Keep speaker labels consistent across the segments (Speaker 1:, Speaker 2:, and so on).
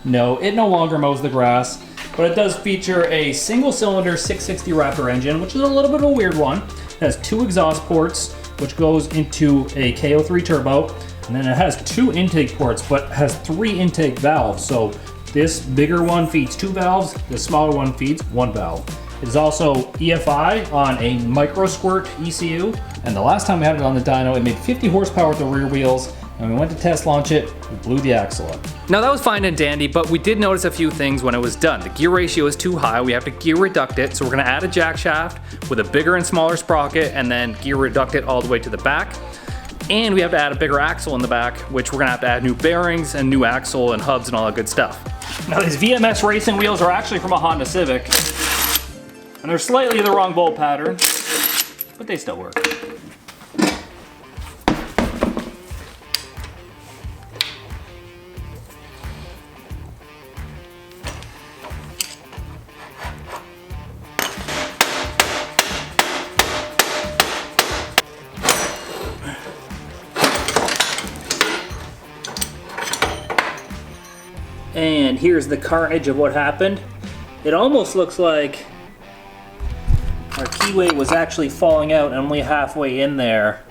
Speaker 1: No, it no longer mows the grass, but it does feature a single cylinder 660 Raptor engine, which is a little bit of a weird one. It has 2 exhaust ports, which goes into a KO3 turbo, and then it has 2 intake ports, but has 3 intake valves. So this bigger one feeds 2 valves, the smaller one feeds 1 valve. It is also EFI on a micro squirt ECU, and the last time we had it on the dyno, it made 50 horsepower with the rear wheels, and we went to test launch it, we blew the axle up.
Speaker 2: Now that was fine and dandy, but we did notice a few things when it was done. The gear ratio is too high, we have to gear reduct it, so we're gonna add a jack shaft with a bigger and smaller sprocket and then gear reduct it all the way to the back. And we have to add a bigger axle in the back, which we're gonna have to add new bearings and new axle and hubs and all that good stuff.
Speaker 1: Now these VMS racing wheels are actually from a Honda Civic, and they're slightly the wrong bolt pattern, but they still work. And here's the carnage of what happened. It almost looks like our keyway was actually falling out and only halfway in there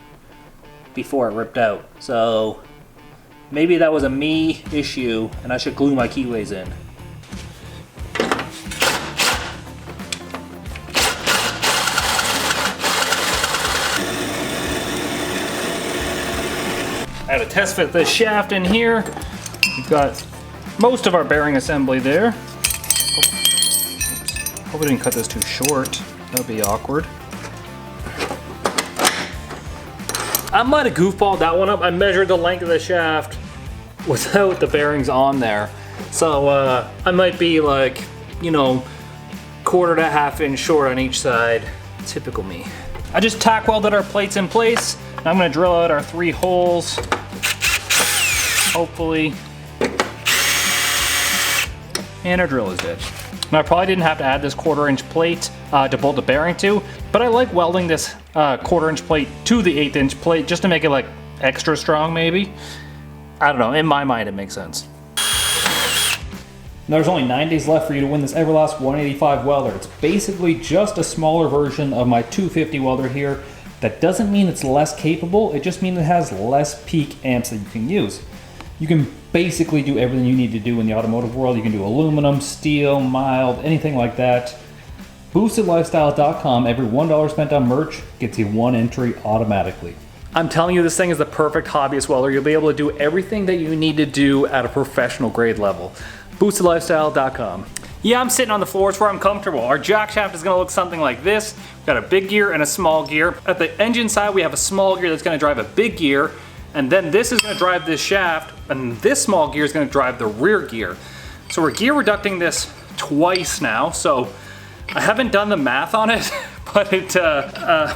Speaker 1: before it ripped out. So maybe that was a me issue and I should glue my keyways in. I had to test fit this shaft in here. We've got most of our bearing assembly there. Hope I didn't cut this too short. That would be awkward. I might have goofballed that one up. I measured the length of the shaft without the bearings on there. So I might be like, you know, 1/4 to 1/2 inch short on each side. Typical me. I just tack welded our plates in place. Now I'm gonna drill out our 3 holes. Hopefully. And our drill is dead. Now I probably didn't have to add this 1/4 inch plate to bolt the bearing to, but I like welding this 1/4 inch plate to the 1/8 inch plate just to make it like extra strong maybe. I don't know, in my mind it makes sense. Now there's only 9 days left for you to win this Everlast 185 welder. It's basically just a smaller version of my 250 welder here. That doesn't mean it's less capable, it just means it has less peak amps that you can use. You can basically do everything you need to do in the automotive world. You can do aluminum, steel, mild, anything like that. BoostedLifestyle.com, every $1 spent on merch gets you 1 entry automatically. I'm telling you, this thing is the perfect hobbyist welder. You'll be able to do everything that you need to do at a professional grade level. BoostedLifestyle.com. Yeah, I'm sitting on the floors where I'm comfortable. Our jack shaft is gonna look something like this. We've got a big gear and a small gear. At the engine side, we have a small gear that's gonna drive a big gear. And then this is gonna drive this shaft, and this small gear is gonna drive the rear gear. So we're gear reducting this twice now, so I haven't done the math on it, but it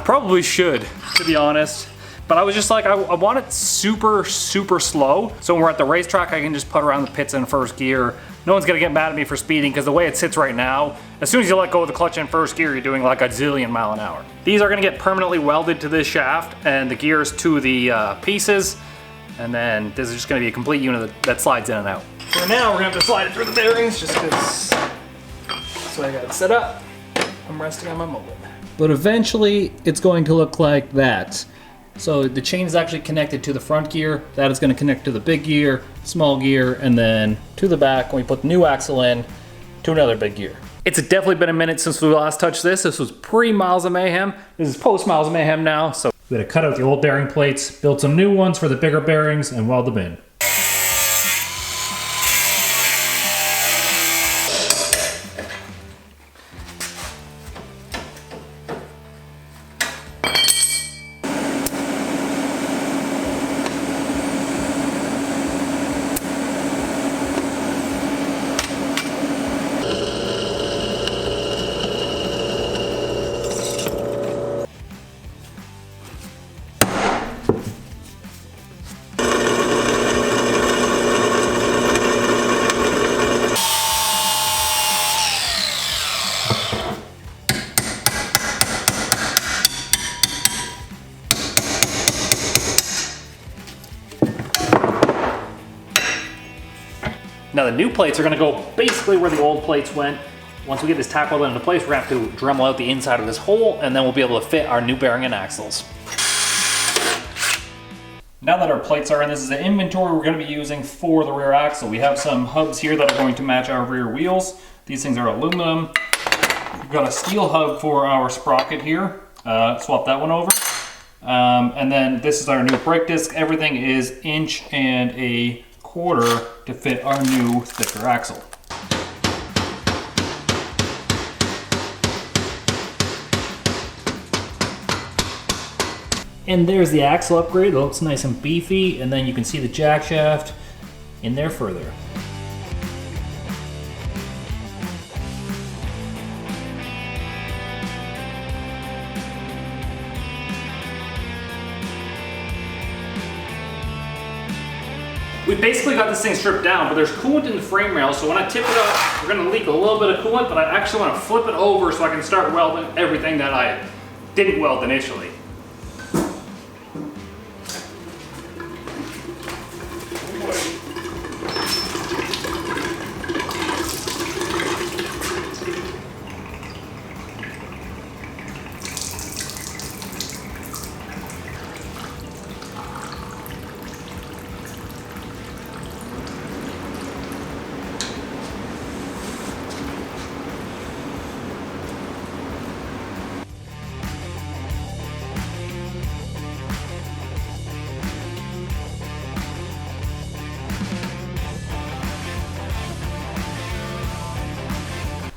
Speaker 1: probably should, to be honest. But I was just like, I want it super, super slow, so when we're at the racetrack, I can just put around the pits in first gear. No one's gonna get mad at me for speeding, because the way it sits right now, as soon as you let go of the clutch in first gear, you're doing like a zillion mile an hour. These are gonna get permanently welded to this shaft, and the gears to the pieces, and then this is just gonna be a complete unit that slides in and out. For now, we're gonna have to slide it through the bearings, just because that's the way I got it set up. I'm resting on my mullet. But eventually, it's going to look like that. So the chain is actually connected to the front gear. That is going to connect to the big gear, small gear, and then to the back when we put the new axle in to another big gear. It's definitely been a minute since we last touched this. This was pre-Miles of Mayhem. This is post-Miles of Mayhem now. So we had to cut out the old bearing plates, build some new ones for the bigger bearings, and weld them in.
Speaker 2: Now the new plates are gonna go basically where the old plates went. Once we get this tack welded into place, we're gonna have to Dremel out the inside of this hole, and then we'll be able to fit our new bearing and axles. Now that our plates are in, this is the inventory we're going to be using for the rear axle. We have some hubs here that are going to match our rear wheels. These things are aluminum. We've got a steel hub for our sprocket here. Swap that one over. And then this is our new brake disc. Everything is 1.25 inches to fit our new thicker axle.
Speaker 1: And there's the axle upgrade. It looks nice and beefy, and then you can see the jack shaft in there further.
Speaker 2: We basically got this thing stripped down, but there's coolant in the frame rail, so when I tip it up, we're gonna leak a little bit of coolant, but I actually wanna flip it over so I can start welding everything that I didn't weld initially.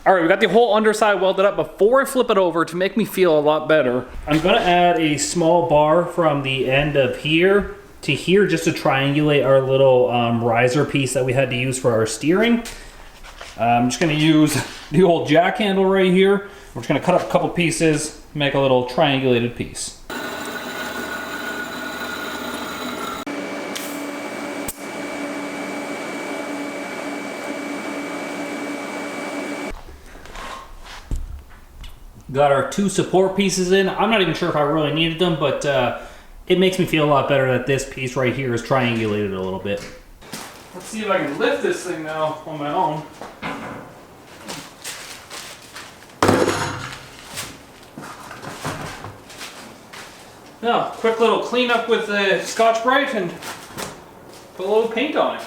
Speaker 1: All right, we got the whole underside welded up. Before I flip it over, to make me feel a lot better, I'm gonna add a small bar from the end of here to here just to triangulate our little riser piece that we had to use for our steering. I'm just gonna use the old jack handle right here. We're just gonna cut up a couple pieces, make a little triangulated piece. Got our two support pieces in. I'm not even sure if I really needed them, but it makes me feel a lot better that this piece right here is triangulated a little bit.
Speaker 2: Let's see if I can lift this thing now on my own. Now, quick little cleanup with the Scotch-Brite and put a little paint on it.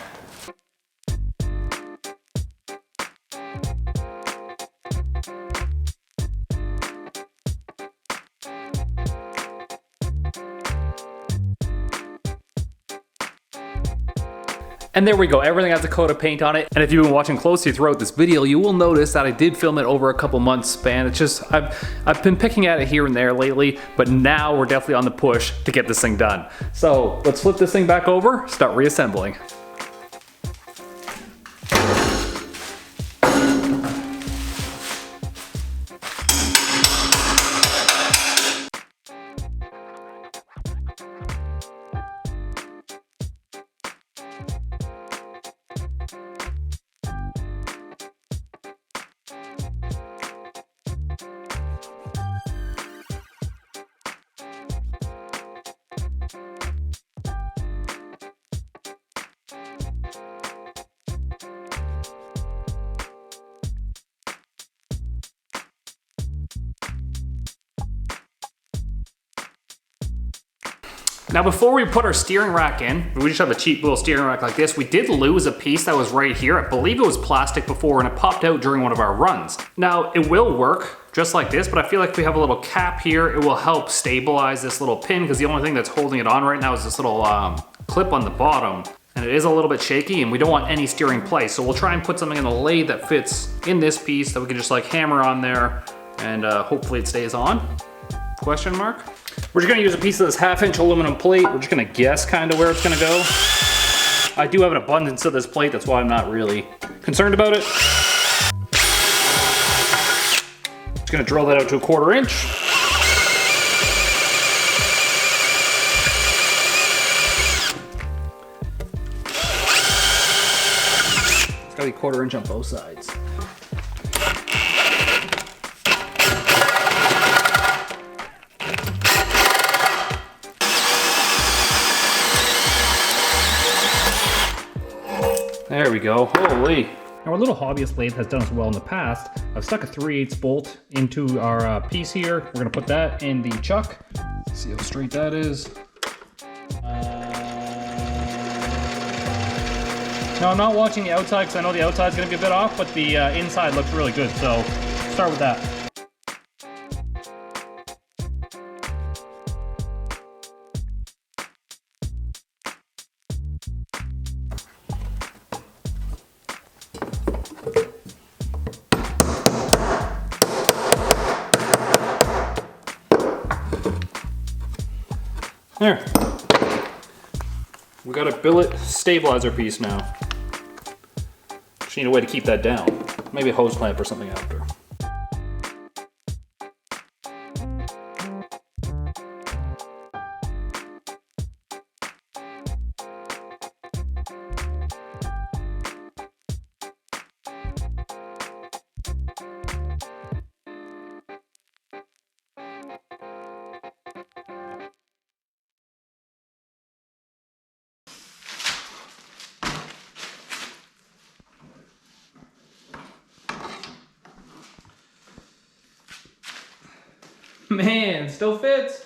Speaker 1: And there we go, everything has a coat of paint on it. And if you've been watching closely throughout this video, you will notice that I did film it over a couple months span. It's just, I've been picking at it here and there lately, but now we're definitely on the push to get this thing done. So let's flip this thing back over, start reassembling.
Speaker 2: Now before we put our steering rack in, we just have a cheap little steering rack like this, we did lose a piece that was right here. I believe it was plastic before and it popped out during one of our runs. Now it will work just like this, but I feel like if we have a little cap here, it will help stabilize this little pin because the only thing that's holding it on right now is this little clip on the bottom. And it is a little bit shaky and we don't want any steering play. So we'll try and put something in the lathe that fits in this piece that we can just like hammer on there and hopefully it stays on. Question mark? We're just gonna use a piece of this 1/2-inch aluminum plate. We're just gonna guess kind of where it's gonna go. I do have an abundance of this plate, that's why I'm not really concerned about it. Just gonna drill that out to 1/4 inch. It's gotta be 1/4 inch on both sides.
Speaker 1: There we go, holy. Now our little hobbyist lathe has done us well in the past. I've stuck a 3/8 bolt into our piece here. We're gonna put that in the chuck. See how straight that is. Now I'm not watching the outside because I know the outside's gonna be a bit off, but the inside looks really good, so start with that. There. We got a billet stabilizer piece now. Just need a way to keep that down. Maybe a hose clamp or something after. Man, still fits.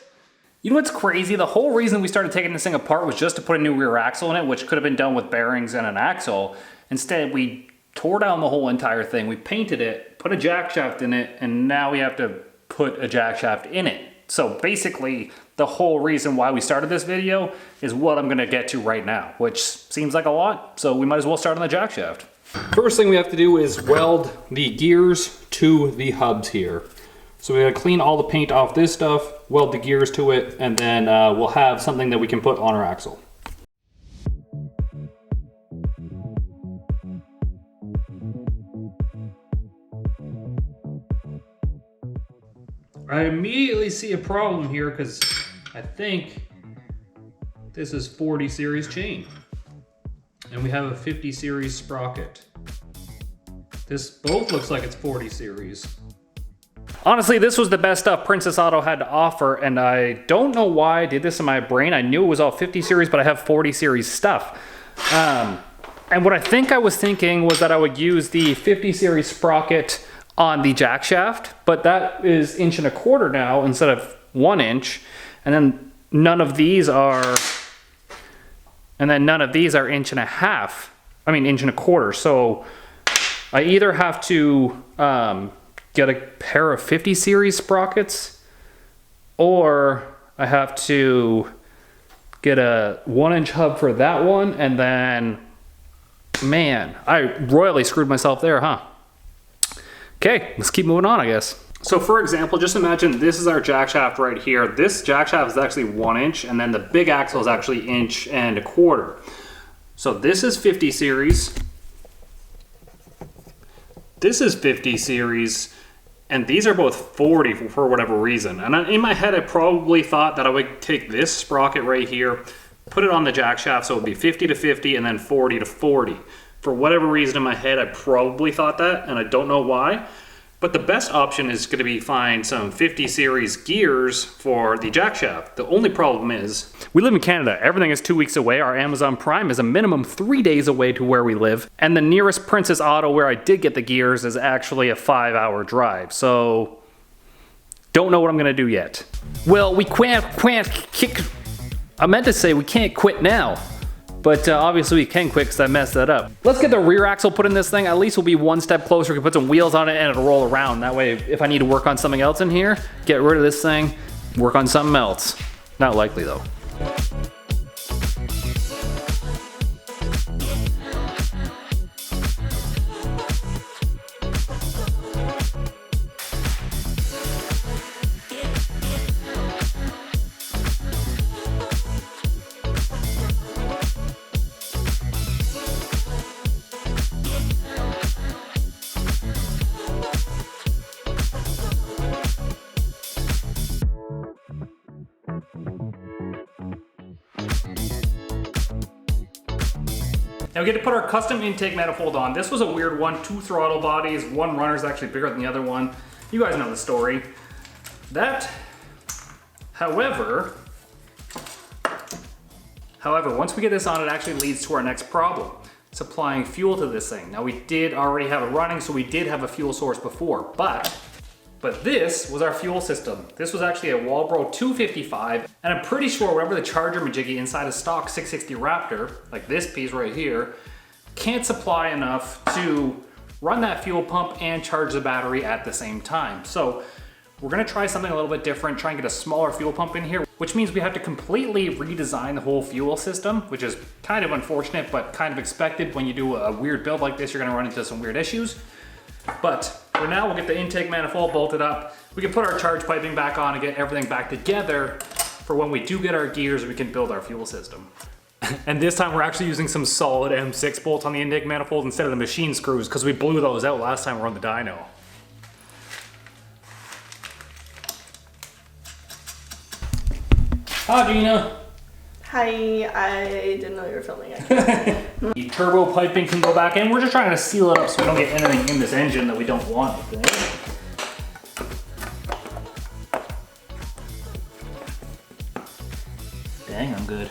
Speaker 1: You know what's crazy? The whole reason we started taking this thing apart was just to put a new rear axle in it, which could have been done with bearings and an axle. Instead, we tore down the whole entire thing. We painted it, put a jack shaft in it, and now we have to put a jack shaft in it. So basically, the whole reason why we started this video is what I'm gonna get to right now, which seems like a lot, so we might as well start on the jack shaft. First thing we have to do is weld the gears to the hubs here. So we gotta clean all the paint off this stuff, weld the gears to it, and then we'll have something that we can put on our axle. I immediately see a problem here because I think this is 40 series chain. And we have a 50 series sprocket. This both looks like it's 40 series. Honestly, this was the best stuff Princess Auto had to offer, and I don't know why I did this in my brain. I knew it was all 50 series, but I have 40 series stuff. And what I think I was thinking was that I would use the 50 series sprocket on the jack shaft, but that is 1.25 inches now instead of 1 inch. And then none of these are 1.5 inches. I mean 1.25 inches. So I either have to get a pair of 50 series sprockets, or I have to get a 1 inch hub for that one, and then, man, I royally screwed myself there, huh? Okay, let's keep moving on, I guess. So for example, just imagine this is our jack shaft right here. This jack shaft is actually 1 inch, and then the big axle is actually 1.25 inches. So this is 50 series. This is 50 series. And these are both 40 for whatever reason. And in my head, I probably thought that I would take this sprocket right here, put it on the jack shaft, so it would be 50 to 50 and then 40 to 40. For whatever reason in my head, I probably thought that, and I don't know why. But the best option is gonna be find some 50 series gears for the jack shaft. The only problem is, we live in Canada. Everything is 2 weeks away. Our Amazon Prime is a minimum 3 days away to where we live. And the nearest Princess Auto where I did get the gears is actually a 5-hour drive. So, don't know what I'm gonna do yet. Well, we can't kick, I meant to say we can't quit now. But obviously we can quit because I messed that up. Let's get the rear axle put in this thing. At least we'll be one step closer. We can put some wheels on it and it'll roll around. That way, if I need to work on something else in here, get rid of this thing, work on something else. Not likely though. Now we get to put our custom intake manifold on. This was a weird one, 2 throttle bodies, one runner is actually bigger than the other one. You guys know the story. However, once we get this on, it actually leads to our next problem.
Speaker 2: supplying fuel to this thing. Now we did already have it running, so we did have a fuel source before, but this was our fuel system. This was actually a Walbro 255, and I'm pretty sure whatever the charger majiggy inside a stock 660 Raptor, like this piece right here, can't supply enough to run that fuel pump and charge the battery at the same time. So we're gonna try something a little bit different, try and get a smaller fuel pump in here, which means we have to completely redesign the whole fuel system, which is kind of unfortunate, but kind of expected. When you do a weird build like this, you're gonna run into some weird issues. But for now, we'll get the intake manifold bolted up. We can put our charge piping back on and get everything back together for when we do get our gears, we can build our fuel system. And this time we're actually using some solid M6 bolts on the intake manifold instead of the machine screws, because we blew those out last time we were on the dyno. Hi, Gina.
Speaker 3: Hi, I didn't know you were filming.
Speaker 2: The turbo piping can go back in. We're just trying to seal it up so we don't get anything in this engine that we don't want. Dang, I'm good.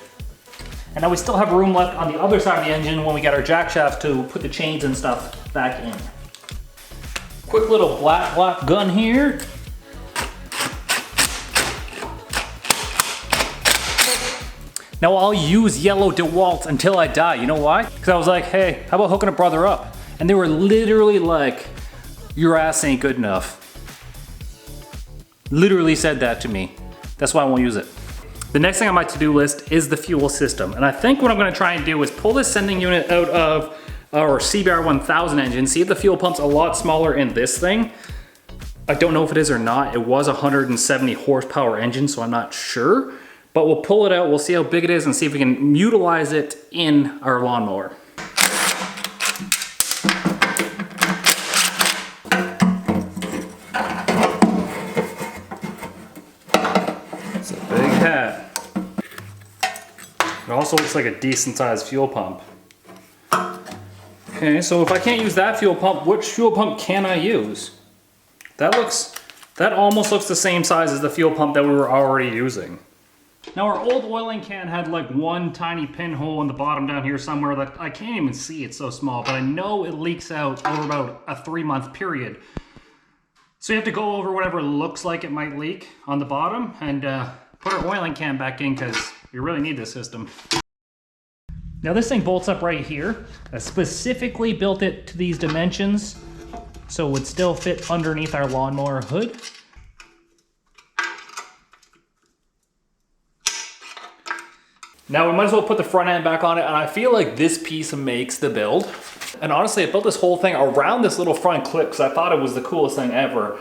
Speaker 2: And now we still have room left on the other side of the engine when we get our jack shafts to put the chains and stuff back in. Quick little black gun here. Now I'll use yellow DeWalt's until I die. You know why? Because I was like, hey, how about hooking a brother up? And they were literally like, your ass ain't good enough. Literally said that to me. That's why I won't use it. The next thing on my to-do list is the fuel system. And I think what I'm gonna try and do is pull this sending unit out of our CBR 1000 engine, see if the fuel pump's a lot smaller in this thing. I don't know if it is or not. It was a 170 horsepower engine, so I'm not sure. But we'll pull it out, we'll see how big it is and see if we can utilize it in our lawnmower. It's a big hat. It also looks like a decent sized fuel pump. Okay, so if I can't use that fuel pump, which fuel pump can I use? That almost looks the same size as the fuel pump that we were already using. Now our old oiling can had like one tiny pinhole in the bottom down here somewhere that I can't even see, it's so small, but I know it leaks out over about a 3-month period. So you have to go over whatever looks like it might leak on the bottom and put our oiling can back in because we really need this system. Now this thing bolts up right here. I specifically built it to these dimensions so it would still fit underneath our lawnmower hood. Now we might as well put the front end back on it, and I feel like this piece makes the build. And honestly, I built this whole thing around this little front clip because I thought it was the coolest thing ever.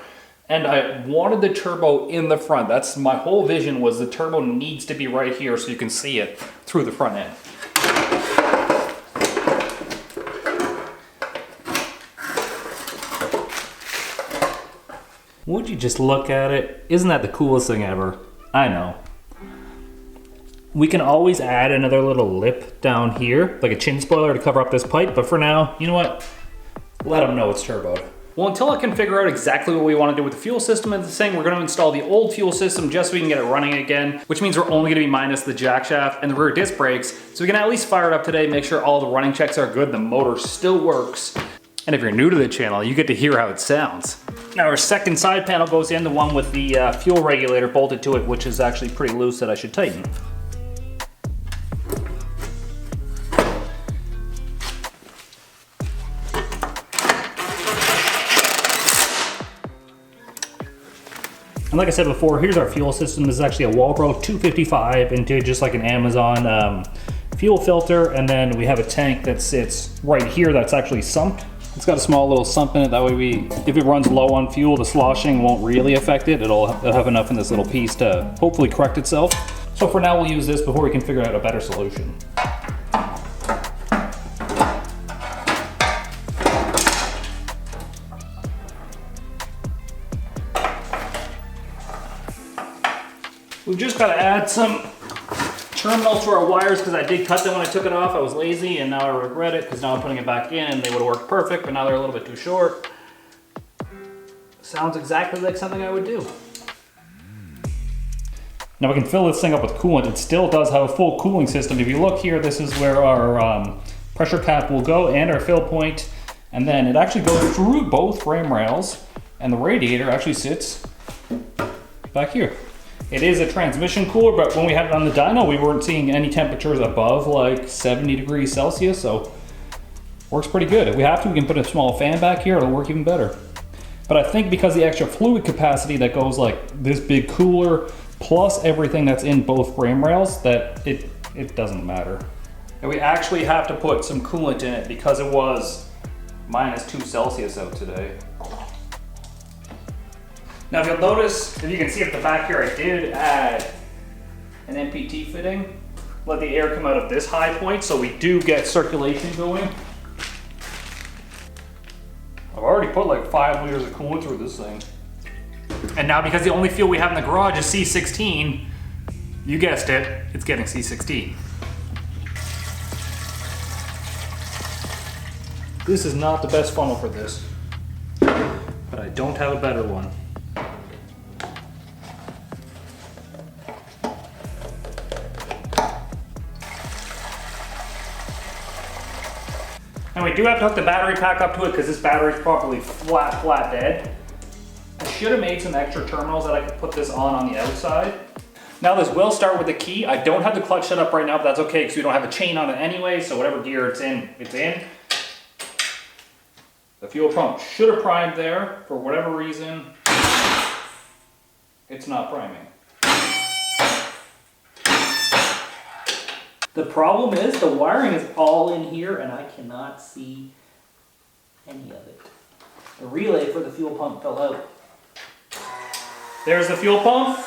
Speaker 2: And I wanted the turbo in the front. That's my whole vision, was the turbo needs to be right here so you can see it through the front end. Would you just look at it? Isn't that the coolest thing ever? I know. We can always add another little lip down here, like a chin spoiler to cover up this pipe, but for now, you know what? Let them know it's turboed. Well, until I can figure out exactly what we want to do with the fuel system and the thing, we're going to install the old fuel system just so we can get it running again, which means we're only going to be minus the jack shaft and the rear disc brakes, so we can at least fire it up today, make sure all the running checks are good, the motor still works. And if you're new to the channel, you get to hear how it sounds. Now our second side panel goes in, the one with the fuel regulator bolted to it, which is actually pretty loose that I should tighten. And like I said before, here's our fuel system. This is actually a Walbro 255 into just like an Amazon fuel filter. And then we have a tank that sits right here that's actually sumped. It's got a small little sump in it. That way if it runs low on fuel, the sloshing won't really affect it. It'll have enough in this little piece to hopefully correct itself. So for now, we'll use this before we can figure out a better solution. We've just got to add some terminals to our wires because I did cut them when I took it off. I was lazy and now I regret it because now I'm putting it back in and they would have worked perfect, but now they're a little bit too short. Sounds exactly like something I would do. Now we can fill this thing up with coolant. It still does have a full cooling system. If you look here, this is where our
Speaker 1: pressure cap will go and our fill point, and then it actually goes through both frame rails, and the radiator actually sits back here. It is a transmission cooler, but when we had it on the dyno, we weren't seeing any temperatures above like 70 degrees Celsius, so works pretty good. If we have to, we can put a small fan back here, it'll work even better. But I think because the extra fluid capacity that goes like this big cooler, plus everything that's in both frame rails, that it doesn't matter. And we actually have to put some coolant in it because it was -2 Celsius out today. Now if you'll notice, if you can see at the back here, I did add an MPT fitting. Let the air come out of this high point so we do get circulation going. I've already put like 5 liters of coolant through this thing. And now because the only fuel we have in the garage is C16, you guessed it, it's getting C16. This is not the best funnel for this, but I don't have a better one. And we do have to hook the battery pack up to it because this battery is probably flat dead. I should have made some extra terminals that I could put this on the outside. Now this will start with a key. I don't have the clutch set up right now, but that's okay because we don't have a chain on it anyway, so whatever gear it's in, it's in. The fuel pump should have primed there. For whatever reason, it's not priming. The problem is the wiring is all in here and I cannot see any of it. The relay for the fuel pump fell out. There's the fuel pump.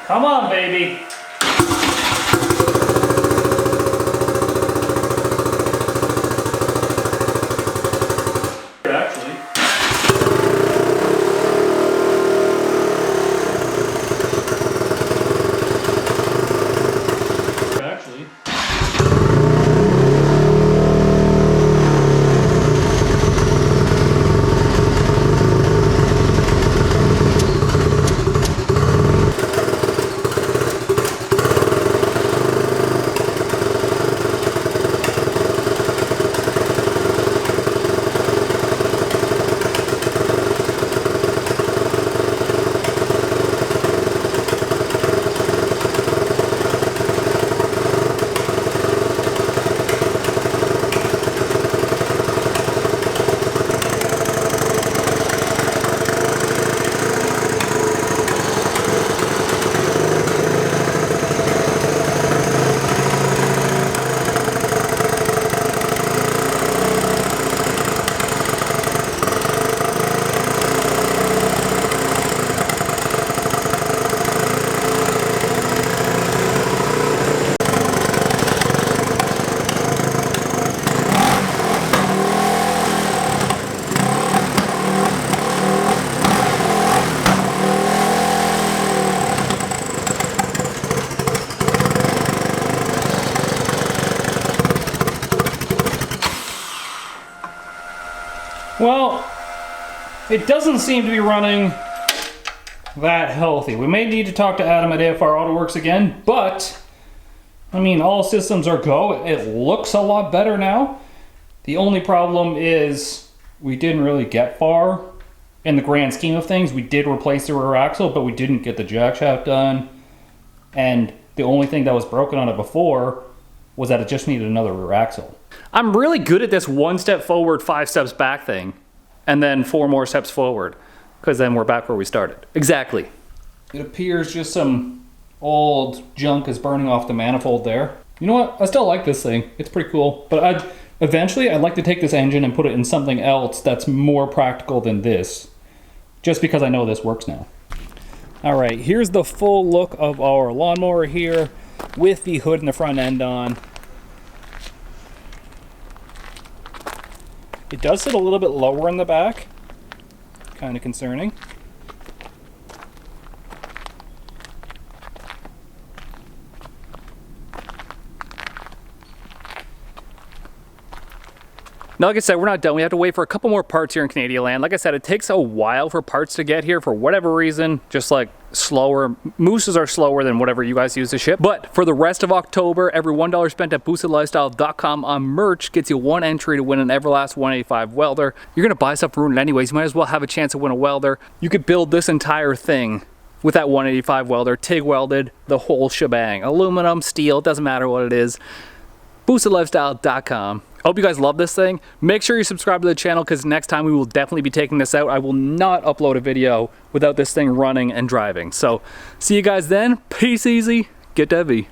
Speaker 1: Come on, baby. Actually. Well, it doesn't seem to be running that healthy. We may need to talk to Adam at AFR AutoWorks again, but I mean, all systems are go. It looks a lot better now. The only problem is we didn't really get far in the grand scheme of things. We did replace the rear axle, but we didn't get the jack shaft done. And the only thing that was broken on it before was that it just needed another rear axle.
Speaker 2: I'm really good at this 1 step forward, 5 steps back thing, and then 4 more steps forward, because then we're back where we started. Exactly.
Speaker 1: It appears just some old junk is burning off the manifold there. You know what? I still like this thing. It's pretty cool. But eventually I'd like to take this engine and put it in something else that's more practical than this, just because I know this works now. All right, here's the full look of our lawnmower here with the hood and the front end on. It does sit a little bit lower in the back. Kind of concerning.
Speaker 2: Now, like I said, we're not done. We have to wait for a couple more parts here in Canadian land. Like I said, it takes a while for parts to get here for whatever reason, just like slower. Mooses are slower than whatever you guys use to ship. But for the rest of October, every $1 spent at boostedlifestyle.com on merch gets you 1 entry to win an Everlast 185 welder. You're gonna buy stuff from it anyways. You might as well have a chance to win a welder. You could build this entire thing with that 185 welder, TIG welded, the whole shebang. Aluminum, steel, doesn't matter what it is. boostedlifestyle.com. I hope you guys love this thing. Make sure you subscribe to the channel because next time we will definitely be taking this out. I will not upload a video without this thing running and driving. So see you guys then. Peace easy. Get heavy.